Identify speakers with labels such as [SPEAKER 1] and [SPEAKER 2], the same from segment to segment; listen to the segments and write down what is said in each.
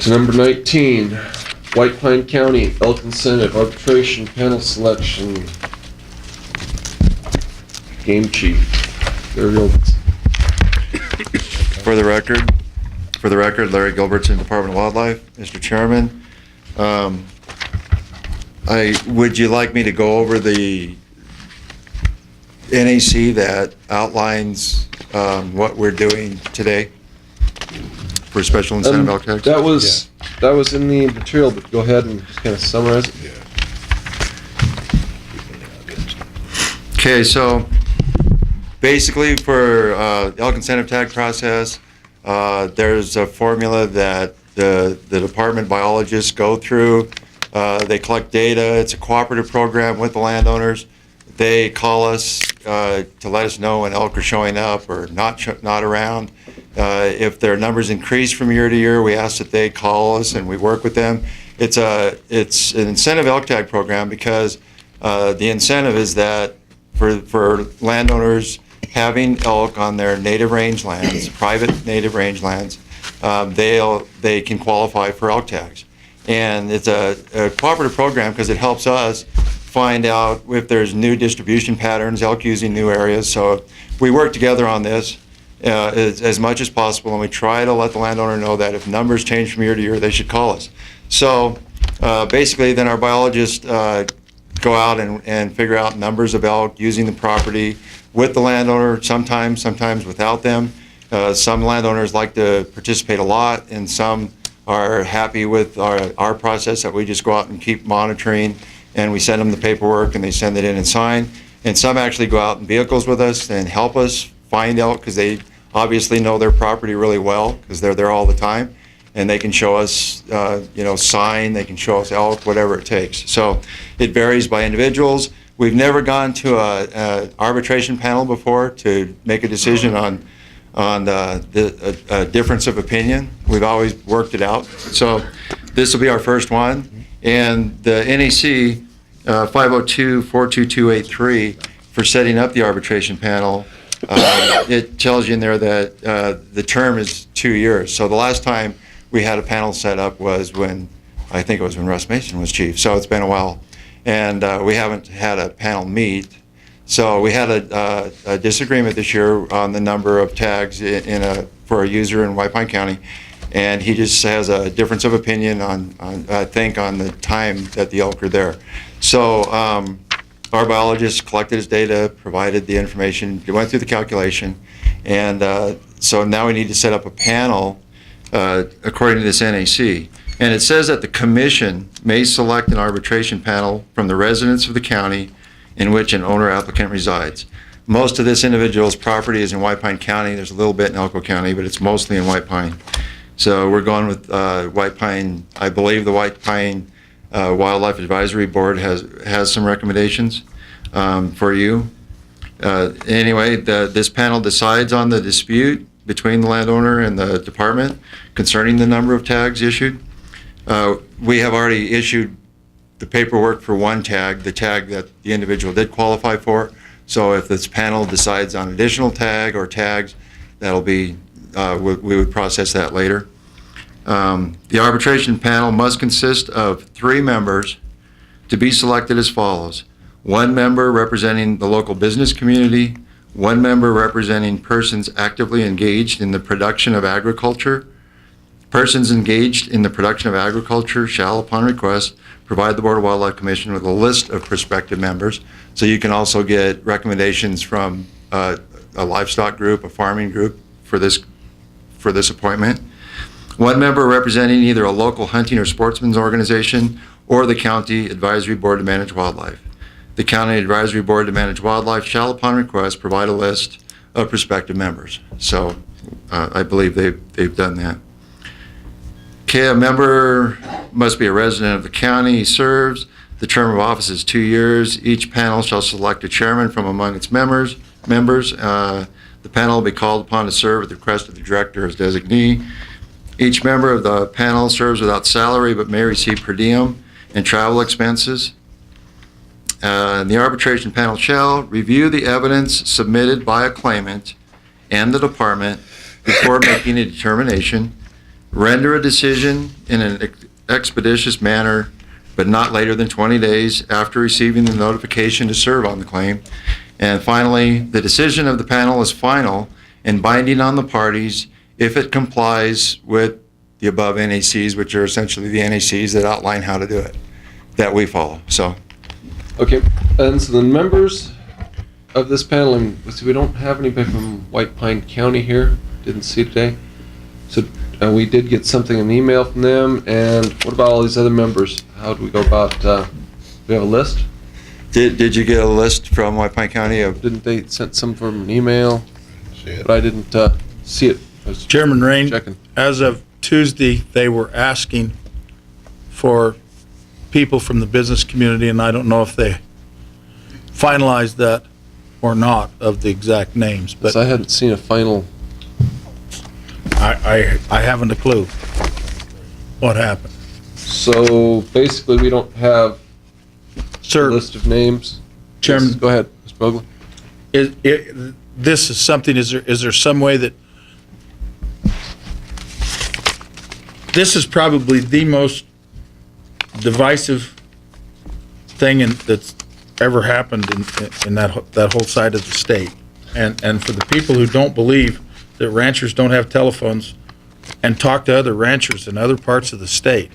[SPEAKER 1] To number 19, White Pine County Elk Incentive Arbitration Panel Selection. Game Chief. Larry Gilbertson.
[SPEAKER 2] For the record, Larry Gilbertson, Department of Wildlife. Mr. Chairman, would you like me to go over the NAC that outlines what we're doing today for special incentive elk tags?
[SPEAKER 1] That was in the material, but go ahead and just kind of summarize it.
[SPEAKER 2] Okay, so basically for elk incentive tag process, there's a formula that the department biologists go through. They collect data. It's a cooperative program with the landowners. They call us to let us know when elk are showing up or not around. If their numbers increase from year to year, we ask that they call us and we work with them. It's an incentive elk tag program because the incentive is that for landowners having elk on their native range lands, private native range lands, they can qualify for elk tags. And it's a cooperative program because it helps us find out if there's new distribution patterns, elk using new areas. So we work together on this as much as possible, and we try to let the landowner know that if numbers change from year to year, they should call us. So basically then our biologists go out and figure out numbers of elk using the property with the landowner, sometimes without them. Some landowners like to participate a lot, and some are happy with our process that we just go out and keep monitoring, and we send them the paperwork and they send it in and sign. And some actually go out in vehicles with us and help us find elk because they obviously know their property really well because they're there all the time, and they can show us sign, they can show us elk, whatever it takes. So it varies by individuals. We've never gone to an arbitration panel before to make a decision on a difference of opinion. We've always worked it out. So this will be our first one. And the NAC 502-42283 for setting up the arbitration panel, it tells you in there that the term is 2 years. So the last time we had a panel set up was when Russ Mason was chief. So it's been a while. And we haven't had a panel meet. So we had a disagreement this year on the number of tags for a user in White Pine County, and he just has a difference of opinion on the time that the elk are there. So our biologist collected his data, provided the information, went through the calculation, and so now we need to set up a panel according to this NAC. And it says that the commission may select an arbitration panel from the residents of the county in which an owner applicant resides. Most of this individual's property is in White Pine County. There's a little bit in Elko County, but it's mostly in White Pine. So we're going with White Pine. I believe the White Pine Wildlife Advisory Board has some recommendations for you. Anyway, this panel decides on the dispute between the landowner and the department concerning the number of tags issued. We have already issued the paperwork for one tag, the tag that the individual did qualify for. So if this panel decides on additional tag or tags, that'll be, we would process that later. The arbitration panel must consist of 3 members to be selected as follows. 1 member representing the local business community, 1 member representing persons actively engaged in the production of agriculture. Persons engaged in the production of agriculture shall, upon request, provide the Board of Wildlife Commission with a list of prospective members. So you can also get recommendations from a livestock group, a farming group for this appointment. 1 member representing either a local hunting or sportsman's organization or the County Advisory Board to Manage Wildlife. The County Advisory Board to Manage Wildlife shall, upon request, provide a list of prospective members. So I believe they've done that. Okay, a member must be a resident of the county he serves. The term of office is 2 years. Each panel shall select a chairman from among its members. The panel will be called upon to serve at the request of the director as designee. Each member of the panel serves without salary but may receive per diem and travel expenses. The arbitration panel shall review the evidence submitted by a claimant and the department before making a determination. render a decision in an expeditious manner, but not later than 20 days after receiving the notification to serve on the claim. And finally, the decision of the panel is final and binding on the parties if it complies with the above NACs, which are essentially the NACs that outline how to do it, that we follow. So,
[SPEAKER 1] Okay, and so the members of this panel, and so we don't have anybody from White Pine County here, didn't see today. So we did get something, an email from them, and what about all these other members? How do we go about, we have a list?
[SPEAKER 2] did you get a list from White Pine County of?
[SPEAKER 1] Didn't they send some from an email? But I didn't see it. I was
[SPEAKER 3] Chairman Rain,
[SPEAKER 1] checking.
[SPEAKER 3] as of Tuesday, they were asking for people from the business community, and I don't know if they finalized that or not of the exact names, but
[SPEAKER 1] So I hadn't seen a final.
[SPEAKER 3] I haven't a clue what happened.
[SPEAKER 1] So basically, we don't have a
[SPEAKER 3] Sir,
[SPEAKER 1] list of names.
[SPEAKER 3] Chairman,
[SPEAKER 1] Yes, go ahead, Mr. Vogel.
[SPEAKER 3] this is something, is there some way that, this is probably the most divisive thing that's ever happened in that whole side of the state. And for the people who don't believe that ranchers don't have telephones and talk to other ranchers in other parts of the state,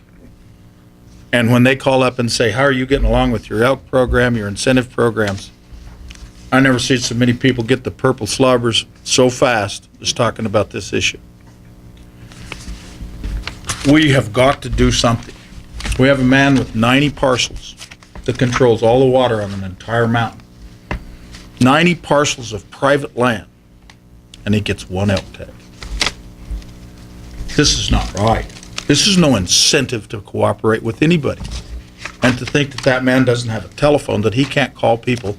[SPEAKER 3] and when they call up and say, how are you getting along with your elk program, your incentive programs? I never seen so many people get the purple slobbers so fast as talking about this issue. We have got to do something. We have a man with 90 parcels that controls all the water on an entire mountain. 90 parcels of private land, and he gets one elk tag. This is not right. This is no incentive to cooperate with anybody. And to think that that man doesn't have a telephone, that he can't call people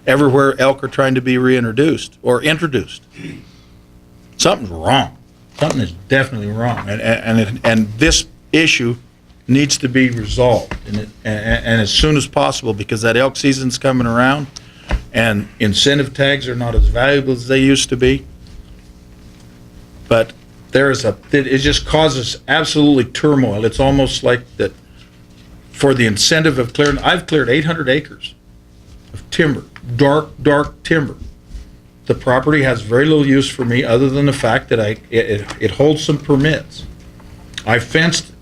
[SPEAKER 3] everywhere elk are trying to be reintroduced or introduced. Something's wrong. Something is definitely wrong. And this issue needs to be resolved, and as soon as possible, because that elk season's coming around, and incentive tags are not as valuable as they used to be. But it just causes absolutely turmoil. It's almost like that for the incentive of clearing, I've cleared 800 acres of timber, dark timber. The property has very little use for me other than the fact that it holds some permits. I fenced it.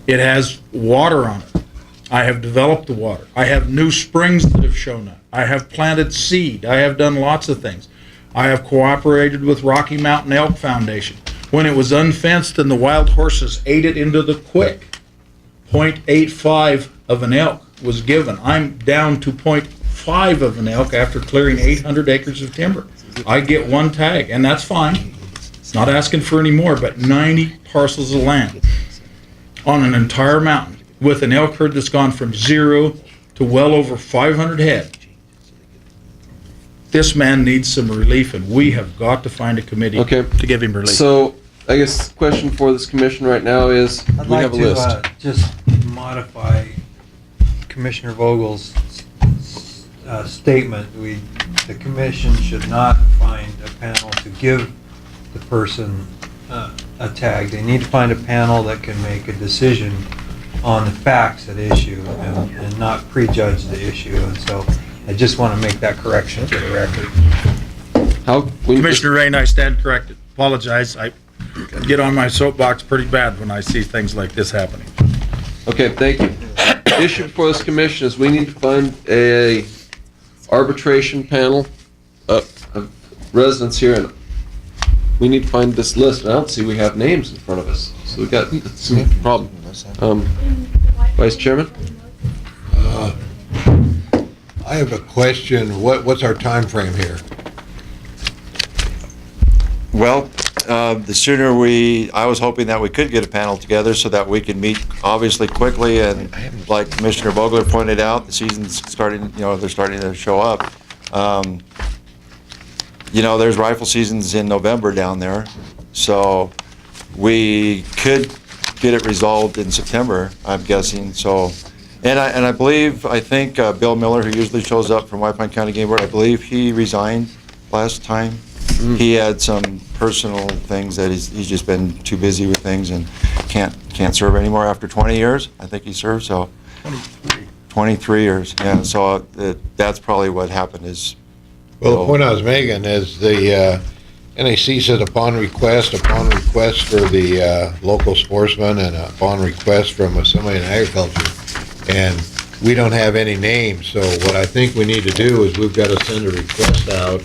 [SPEAKER 3] It has water on it. I have developed the water. I have new springs that have shown up. I have planted seed. I have done lots of things. I have cooperated with Rocky Mountain Elk Foundation. When it was unfenced and the wild horses ate it into the quick, 0.85 of an elk was given. I'm down to 0.5 of an elk after clearing 800 acres of timber. I get one tag, and that's fine. Not asking for any more, but 90 parcels of land on an entire mountain with an elk herd that's gone from 0 to well over 500 head. This man needs some relief, and we have got to find a committee
[SPEAKER 1] Okay.
[SPEAKER 3] to give him relief.
[SPEAKER 1] So I guess the question for this commission right now is,
[SPEAKER 4] I'd
[SPEAKER 1] we
[SPEAKER 4] like
[SPEAKER 1] have a
[SPEAKER 4] to
[SPEAKER 1] list.
[SPEAKER 4] just modify Commissioner Vogel's statement. The commission should not find a panel to give the person a tag. They need to find a panel that can make a decision on the facts at issue and not prejudge the issue. And so I just want to make that correction for the record.
[SPEAKER 1] How, we
[SPEAKER 3] Commissioner Rain, I stand corrected. Apologize. I get on my soapbox pretty bad when I see things like this happening.
[SPEAKER 1] Okay, thank you. The issue before this commission is we need to find a arbitration panel of residents here, and we need to find this list. I don't see we have names in front of us, so we got some problem. Vice Chairman?
[SPEAKER 5] I have a question. What's our time frame here?
[SPEAKER 2] Well, the sooner I was hoping that we could get a panel together so that we can meet obviously quickly, and like Commissioner Vogler pointed out, the season's starting, they're starting to show up. There's rifle seasons in November down there, so we could get it resolved in September, I'm guessing. So, and I think Bill Miller, who usually shows up from White Pine County Game Board, I believe he resigned last time. he had some personal things that he's just been too busy with things and can't serve anymore after 20 years, I think he served, so. 23 years, yeah, so that's probably what happened is.
[SPEAKER 5] Well, the point I was making is the NAC said upon request for the local sportsman and upon request from somebody in agriculture. And we don't have any names, so what I think we need to do is we've got to send a request out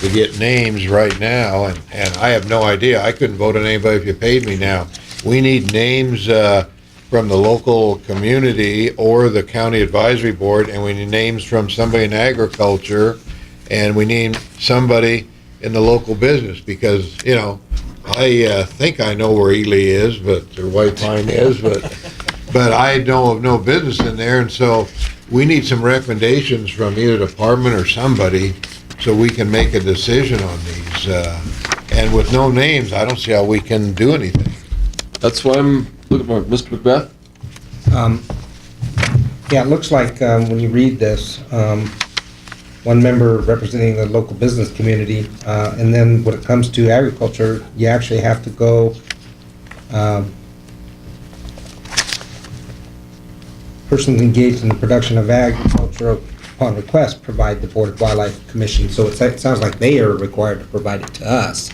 [SPEAKER 5] to get names right now, and I have no idea. I couldn't vote on anybody if you paid me now. We need names from the local community or the county advisory board, and we need names from somebody in agriculture, and we need somebody in the local business, because, you know, I think I know where Ely is, or White Pine is, but I know of no business in there, and so we need some recommendations from either department or somebody so we can make a decision on these. And with no names, I don't see how we can do anything.
[SPEAKER 1] That's why I'm looking for Mr. Macbeth.
[SPEAKER 6] Yeah, it looks like when you read this, one member representing the local business community, and then when it comes to agriculture, you actually have to go persons engaged in the production of agriculture upon request provide the Board of Wildlife Commission. So it sounds like they are required to provide it to us,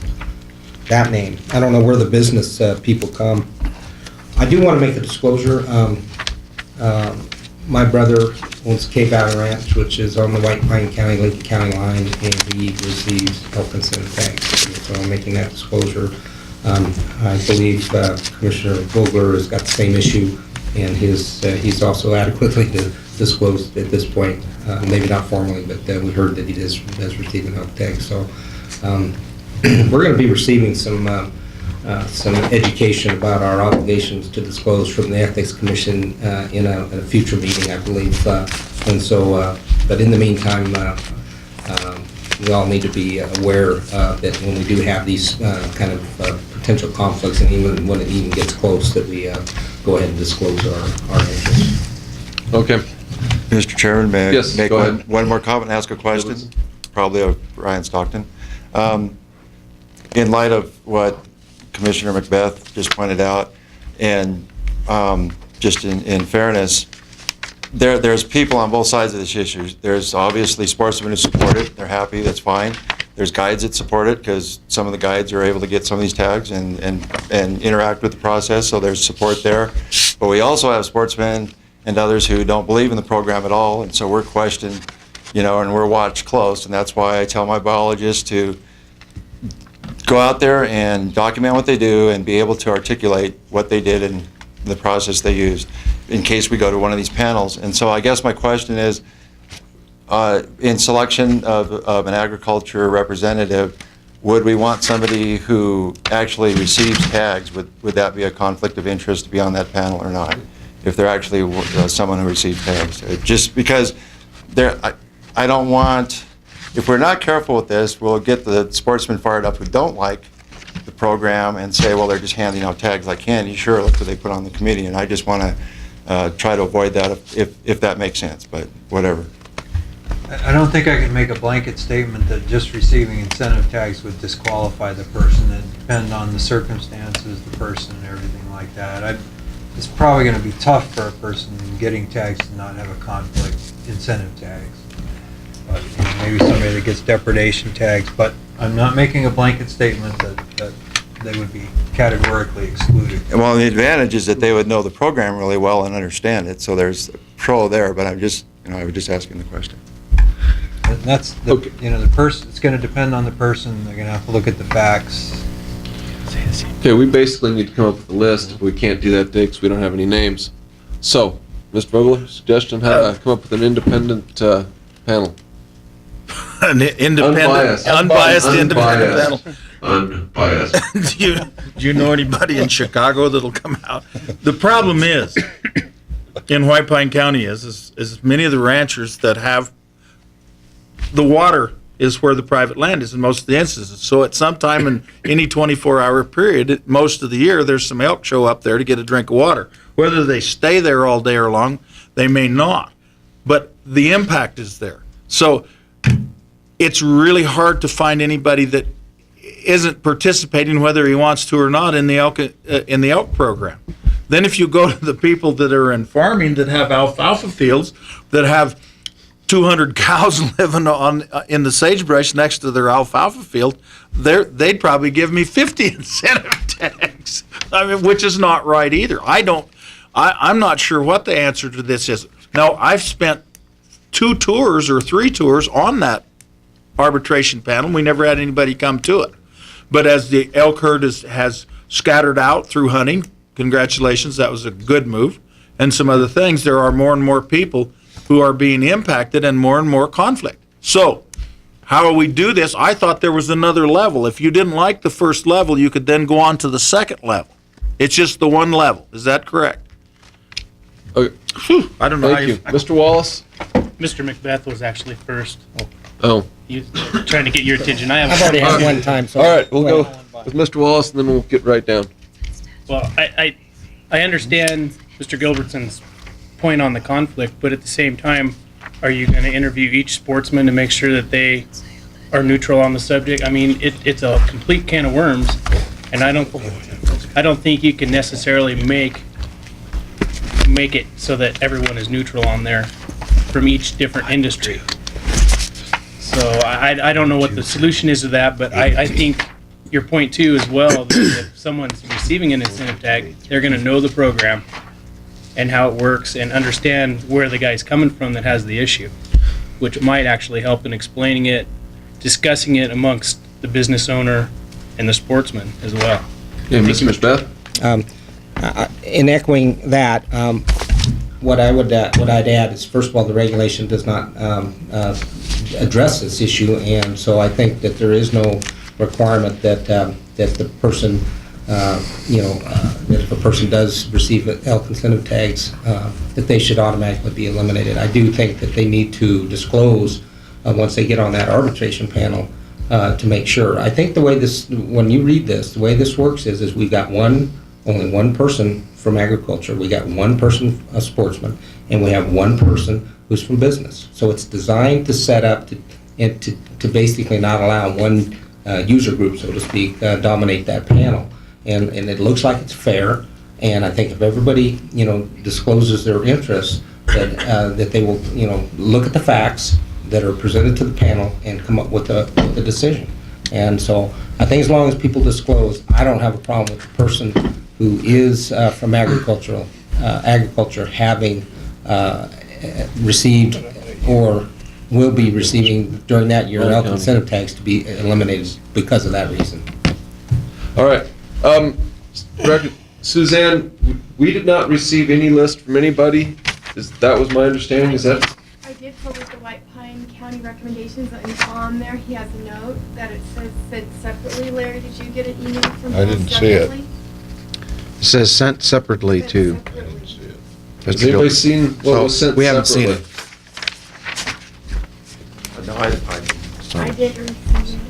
[SPEAKER 6] that name. I don't know where the business people come. I do want to make a disclosure. My brother owns Cape Island Ranch, which is on the White Pine County, Lincoln County line, and he receives elk incentive tags. So I'm making that disclosure. I believe Commissioner Vogler has got the same issue, and he's also adequately disclosed at this point. Maybe not formally, but we heard that he does receive an elk tag. So we're going to be receiving some education about our obligations to disclose from the Ethics Commission in a future meeting, I believe. And so, but in the meantime, we all need to be aware that when we do have these kind of potential conflicts, and even when it even gets close, that we go ahead and disclose our interests.
[SPEAKER 1] Okay.
[SPEAKER 2] Mr. Chairman, may I
[SPEAKER 1] Yes,
[SPEAKER 2] make
[SPEAKER 1] go ahead.
[SPEAKER 2] one more comment and ask a question? Probably of Ryan Stockton. In light of what Commissioner Macbeth just pointed out, and just in fairness, there's people on both sides of this issue. There's obviously sportsmen who support it. They're happy. That's fine. There's guides that support it because some of the guides are able to get some of these tags and interact with the process, so there's support there. But we also have sportsmen and others who don't believe in the program at all, and so we're questioned, you know, and we're watched close, and that's why I tell my biologists to go out there and document what they do and be able to articulate what they did and the process they used in case we go to one of these panels. And so I guess my question is, in selection of an agriculture representative, would we want somebody who actually receives tags? Would that be a conflict of interest to be on that panel or not? If they're actually someone who receives tags. Just because I don't want, if we're not careful with this, we'll get the sportsmen fired up who don't like the program and say, well, they're just handing out tags like candy. Sure, look what they put on the committee, and I just want to try to avoid that if that makes sense, but whatever.
[SPEAKER 4] I don't think I can make a blanket statement that just receiving incentive tags would disqualify the person. It depends on the circumstances, the person, and everything like that. It's probably going to be tough for a person getting tags to not have a conflict incentive tags. But you know, maybe somebody that gets depredation tags. But I'm not making a blanket statement that they would be categorically excluded.
[SPEAKER 2] Well, the advantage is that they would know the program really well and understand it, so there's a pro there, but I was just asking the question.
[SPEAKER 4] And that's the, you know, the person. It's going to depend on the person. They're going to have to look at the facts.
[SPEAKER 1] Okay, we basically need to come up with a list. We can't do that today because we don't have any names. So, Mr. Vogler, suggestion how to come up with an independent panel.
[SPEAKER 3] An independent,
[SPEAKER 1] Unbiased.
[SPEAKER 3] independent panel.
[SPEAKER 1] Unbiased.
[SPEAKER 3] Do you know anybody in Chicago that'll come out? The problem is, in White Pine County is many of the ranchers that have the water is where the private land is in most of the instances. So at some time in any 24-hour period, most of the year, there's some elk show up there to get a drink of water. Whether they stay there all day or long, they may not. But the impact is there. So it's really hard to find anybody that isn't participating, whether he wants to or not, in the elk program. Then if you go to the people that are in farming that have alfalfa fields, that have 200 cows living in the sagebrush next to their alfalfa field, they'd probably give me 50 incentive tags. I mean, which is not right either. I'm not sure what the answer to this is. Now, I've spent 2 tours or 3 tours on that arbitration panel. We never had anybody come to it. But as the elk herd has scattered out through hunting, congratulations, that was a good move, and some other things, there are more and more people who are being impacted and more conflict. So, how do we do this? I thought there was another level. If you didn't like the first level, you could then go on to the second level. It's just the one level. Is that correct?
[SPEAKER 1] Okay.
[SPEAKER 3] Whew, I don't know.
[SPEAKER 1] Thank you. Mr. Wallace?
[SPEAKER 7] Mr. Macbeth was actually first.
[SPEAKER 1] Oh.
[SPEAKER 7] He was trying to get your attention.
[SPEAKER 6] I've already had one time, so.
[SPEAKER 1] All right, we'll go with Mr. Wallace, and then we'll get right down.
[SPEAKER 7] Well, I understand Mr. Gilbertson's point on the conflict, but at the same time, are you going to interview each sportsman to make sure that they are neutral on the subject? I mean, it's a complete can of worms, and I don't think you can necessarily make it so that everyone is neutral on there from each different industry. So I don't know what the solution is to that, but I think your point too as well, that if someone's receiving an incentive tag, they're going to know the program and how it works and understand where the guy's coming from that has the issue, which might actually help in explaining it, discussing it amongst the business owner and the sportsman as well.
[SPEAKER 1] Yeah, Mr. Macbeth?
[SPEAKER 6] In echoing that, what I'd add is, first of all, the regulation does not address this issue, and so I think that there is no requirement that the person, that if a person does receive elk incentive tags, that they should automatically be eliminated. I do think that they need to disclose once they get on that arbitration panel to make sure. I think the way when you read this, the way this works is we've got only one person from agriculture, we got one person, a sportsman, and we have one person who's from business. So it's designed to set up to basically not allow one user group, so to speak, dominate that panel. And it looks like it's fair, and I think if everybody, discloses their interests, that they will, look at the facts that are presented to the panel and come up with a decision. And so I think as long as people disclose, I don't have a problem with the person who is from agriculture having received or will be receiving during that year elk incentive tags to be eliminated because of that reason.
[SPEAKER 1] All right. Suzanne, we did not receive any list from anybody. That was my understanding. Is that?
[SPEAKER 8] I did pull with the White Pine County recommendations, and on there he has a note that it said separately. Larry, did you get an email from him?
[SPEAKER 5] I didn't see it.
[SPEAKER 8] separately?
[SPEAKER 9] It says sent separately
[SPEAKER 8] Said
[SPEAKER 9] to
[SPEAKER 8] separately.
[SPEAKER 1] Has anybody seen what was sent?
[SPEAKER 9] we haven't seen it.
[SPEAKER 2] No,
[SPEAKER 8] I did receive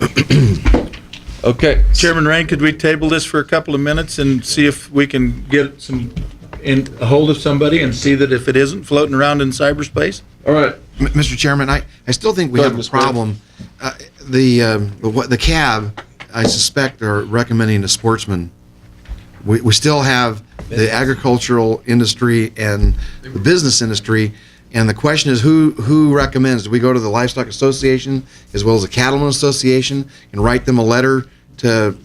[SPEAKER 8] it.
[SPEAKER 1] Okay.
[SPEAKER 3] Chairman Rain, could we table this for a couple of minutes and see if we can get a hold of somebody and see that if it isn't floating around in cyberspace?
[SPEAKER 1] All right.
[SPEAKER 9] Mr. Chairman, I still think we
[SPEAKER 1] Go
[SPEAKER 9] have
[SPEAKER 1] ahead,
[SPEAKER 9] a
[SPEAKER 1] Mr. Mayor.
[SPEAKER 9] problem. The CAB, I suspect, are recommending a sportsman. We still have the agricultural industry and the business industry, and the question is who recommends? Do we go to the Livestock Association as well as the Cattlemen Association and write them a letter to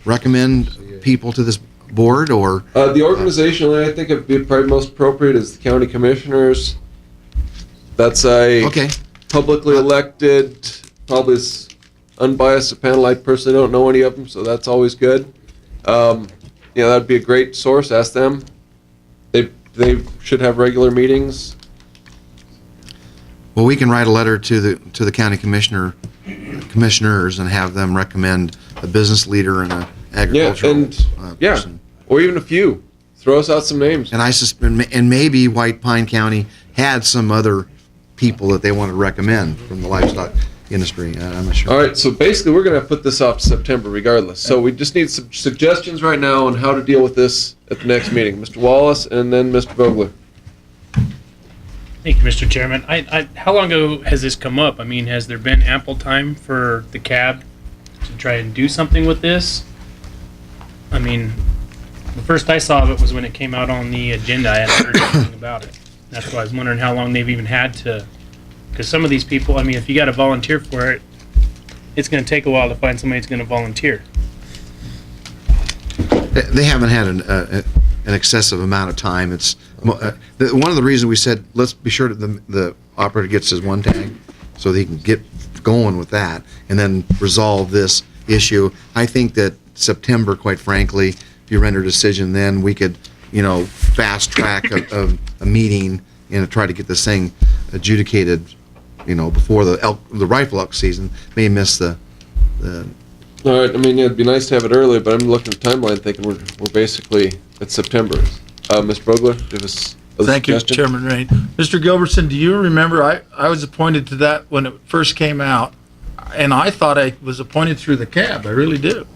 [SPEAKER 9] recommend people to this board, or?
[SPEAKER 1] The organizationally, I think it'd be probably most appropriate is the county commissioners. That's a
[SPEAKER 9] Okay.
[SPEAKER 1] publicly elected, probably as unbiased a panel. I personally don't know any of them, so that's always good. That'd be a great source. Ask them. They should have regular meetings.
[SPEAKER 9] Well, we can write a letter to the county commissioners and have them recommend a business leader and an agricultural person.
[SPEAKER 1] Or even a few. Throw us out some names.
[SPEAKER 9] And maybe White Pine County had some other people that they want to recommend from the livestock industry. I'm not sure.
[SPEAKER 1] All right, so basically we're going to put this off to September regardless. So we just need some suggestions right now on how to deal with this at the next meeting. Mr. Wallace and then Mr. Vogler.
[SPEAKER 7] Thank you, Mr. Chairman. How long ago has this come up? I mean, has there been ample time for the CAB to try and do something with this. I mean, the first I saw of it was when it came out on the agenda. I hadn't heard anything about it. That's why I was wondering how long they've even had to, because some of these people, I mean, if you got to volunteer for it, it's going to take a while to find somebody that's going to volunteer.
[SPEAKER 9] They haven't had an excessive amount of time. It's one of the reasons we said, let's be sure that the operator gets his one tag so that he can get going with that and then resolve this issue. I think that September, quite frankly, if you render a decision, then we could, fast track a meeting and try to get this thing adjudicated, before the rifle elk season. May miss the.
[SPEAKER 1] All right, I mean, it'd be nice to have it earlier, but I'm looking at the timeline thinking we're basically at September. Mr. Brogler, give us a
[SPEAKER 3] Thank you,
[SPEAKER 1] suggestion?
[SPEAKER 3] Chairman Rain. Mr. Gilbertson, do you remember, I was appointed to that when it first came out, and I thought I was appointed through the cab, I really do.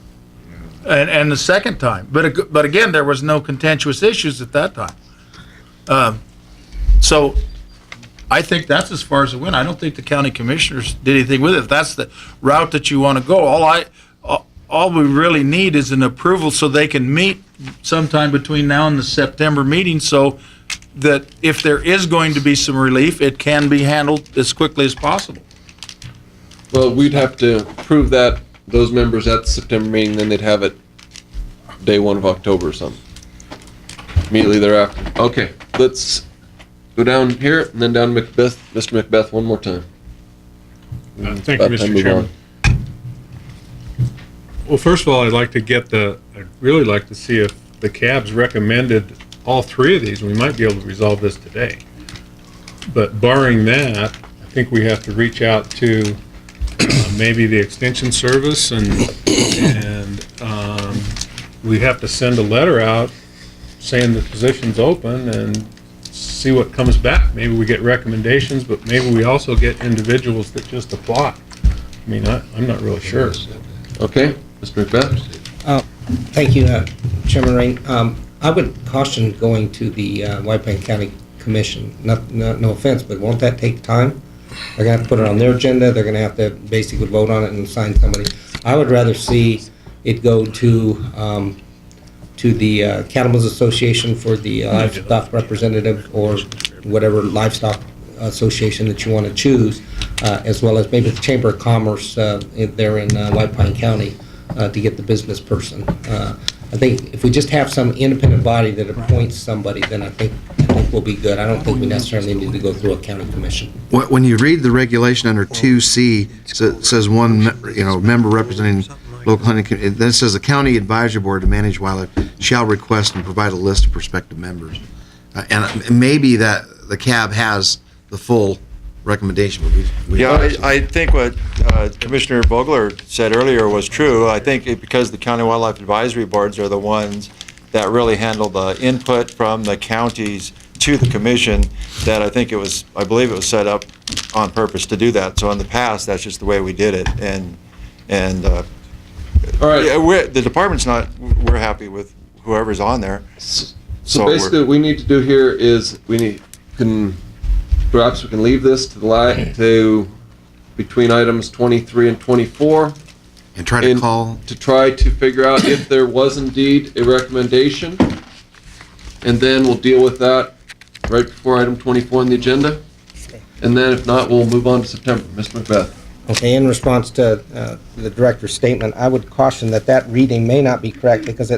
[SPEAKER 3] And the second time, but again, there was no contentious issues at that time. So I think that's as far as it went. I don't think the county commissioners did anything with it. If that's the route that you want to go, all we really need is an approval so they can meet sometime between now and the September meeting, so that if there is going to be some relief, it can be handled as quickly as possible.
[SPEAKER 1] Well, we'd have to prove that, those members at the September meeting, then they'd have it day 1 of October or something. Immediately thereafter. Okay, let's go down here and then down to Macbeth. Mr. Macbeth, one more time.
[SPEAKER 10] Thank you,
[SPEAKER 1] About time to
[SPEAKER 10] Mr.
[SPEAKER 1] move
[SPEAKER 10] Chairman.
[SPEAKER 1] on.
[SPEAKER 10] Well, first of all, I'd really like to see if the cabs recommended all 3 of these. We might be able to resolve this today. But barring that, I think we have to reach out to maybe the Extension Service and we have to send a letter out saying the position's open and see what comes back. Maybe we get recommendations, but maybe we also get individuals that just apply. I mean, I'm not really sure.
[SPEAKER 1] Okay, Mr. Macbeth?
[SPEAKER 6] Thank you, Chairman Rain. I would caution going to the White Pine County Commission. No offense, but won't that take time? They're gonna have to put it on their agenda, they're gonna have to basically vote on it and assign somebody. I would rather see it go to the Cattlemen's Association for the livestock representative, or whatever livestock association that you want to choose, as well as maybe the Chamber of Commerce there in White Pine County to get the business person. I think if we just have some independent body that appoints somebody, then I think we'll be good. I don't think we necessarily need to go through a county commission.
[SPEAKER 9] When you read the regulation under 2C, it says one, member representing local hunting, then it says the county advisory board to manage wildlife shall request and provide a list of prospective members. And maybe that the CAB has the full recommendation.
[SPEAKER 2] I think what Commissioner Vogler said earlier was true. I think because the county wildlife advisory boards are the ones that really handle the input from the counties to the commission, that I believe it was set up on purpose to do that. So in the past, that's just the way we did it. And
[SPEAKER 1] All right.
[SPEAKER 2] yeah, the department's we're happy with whoever's on there.
[SPEAKER 1] So basically, what we need to do here is perhaps we can leave this to between items 23 and 24.
[SPEAKER 9] And try to call.
[SPEAKER 1] To try to figure out if there was indeed a recommendation. And then we'll deal with that right before item 24 on the agenda. And then if not, we'll move on to September. Mr. Macbeth.
[SPEAKER 6] Okay, in response to the director's statement, I would caution that reading may not be correct, because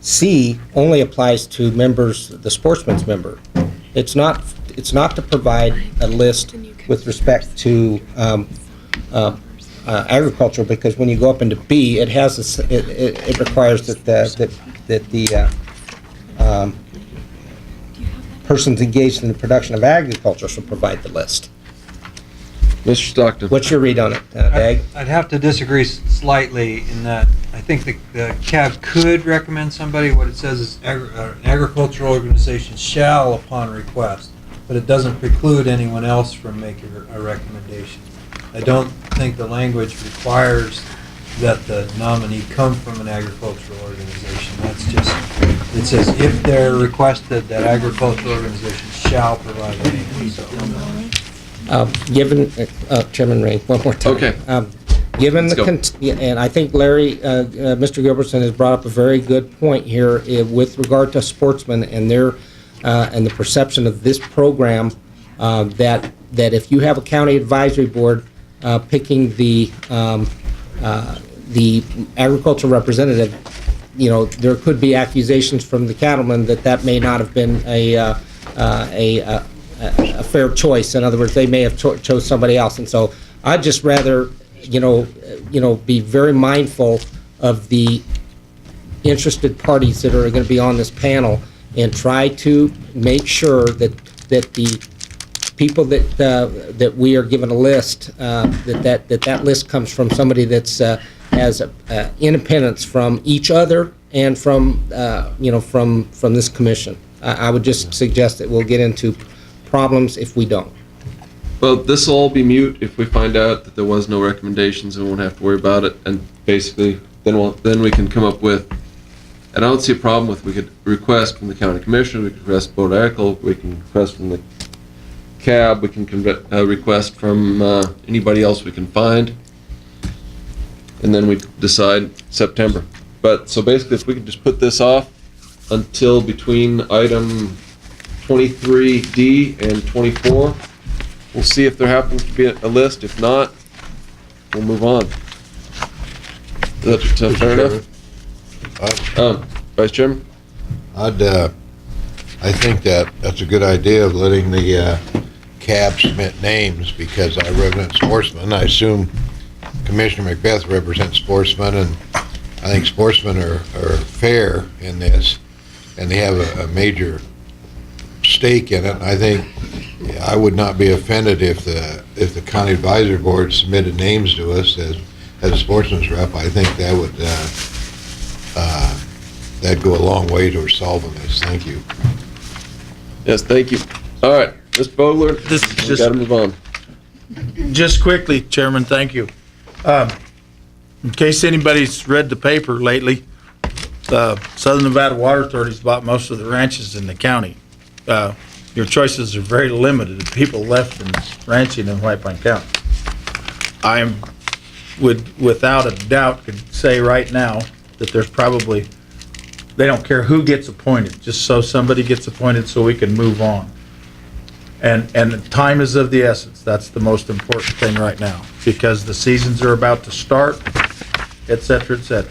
[SPEAKER 6] C only applies to members, the sportsman's member. It's not to provide a list with respect to agriculture, because when you go up into B, it has it requires that the persons engaged in the production of agriculture should provide the list.
[SPEAKER 1] Mr. Stockton.
[SPEAKER 6] What's your read on it, Dag?
[SPEAKER 4] I'd have to disagree slightly in that I think the CAB could recommend somebody. What it says is an agricultural organization shall, upon request, but it doesn't preclude anyone else from making a recommendation. I don't think the language requires that the nominee come from an agricultural organization. That's just, it says if they're requested, that agricultural organization shall provide a name. So,
[SPEAKER 6] Given, Chairman Ray, one more time.
[SPEAKER 1] Okay.
[SPEAKER 6] Given
[SPEAKER 1] Let's
[SPEAKER 6] the,
[SPEAKER 1] go.
[SPEAKER 6] and I think Larry, Mr. Gilbertson has brought up a very good point here with regard to sportsmen and their, and the perception of this program, that if you have a county advisory board picking the agricultural representative, there could be accusations from the cattlemen that may not have been a fair choice. In other words, they may have chose somebody else. And so I'd just rather, be very mindful of the interested parties that are going to be on this panel and try to make sure that the people that we are given a list, that list comes from somebody that's has independence from each other and from this commission. I would just suggest that we'll get into problems if we don't.
[SPEAKER 1] Well, this will all be mute if we find out that there was no recommendations, and we won't have to worry about it. And basically, then we can come up with. And I don't see a problem with, we could request from the county commission, we could request board article, we can request from the CAB, we can request from anybody else we can find, and then we decide September. But so basically, if we could just put this off until between item 23D and 24, we'll see if there happens to be a list. If not, we'll move on. Is that fair enough? Vice Chairman?
[SPEAKER 5] I think that's a good idea of letting the CAB submit names, because I represent sportsmen. I assume Commissioner Macbeth represents sportsmen, and I think sportsmen are fair in this, and they have a major stake in it. I think I would not be offended if the county advisory board submitted names to us as a sportsman's rep. I think that would that'd go a long way towards solving this. Thank you.
[SPEAKER 1] Yes, thank you. All right, Mr. Vogler, we gotta move on.
[SPEAKER 3] Just quickly, Chairman, thank you. In case anybody's read the paper lately, Southern Nevada Water Authority's bought most of the ranches in the county. Your choices are very limited of people left in ranching in White Pine County. I would, without a doubt, could say right now that there's probably, they don't care who gets appointed, just so somebody gets appointed so we can move on. And time is of the essence. That's the most important thing right now, because the seasons are about to start, et cetera, et cetera.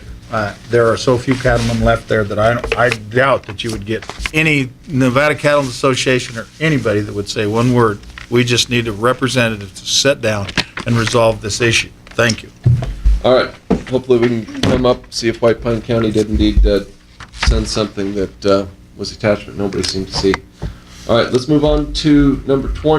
[SPEAKER 3] There are so few cattlemen left there that I doubt that you would get any Nevada Cattlemen's Association or anybody that would say one word. We just need a representative to sit down and resolve this issue. Thank you.
[SPEAKER 1] All right, hopefully we can come up, see if White Pine County did indeed send something that was attached but nobody seemed to see. All right, let's move on to number 20.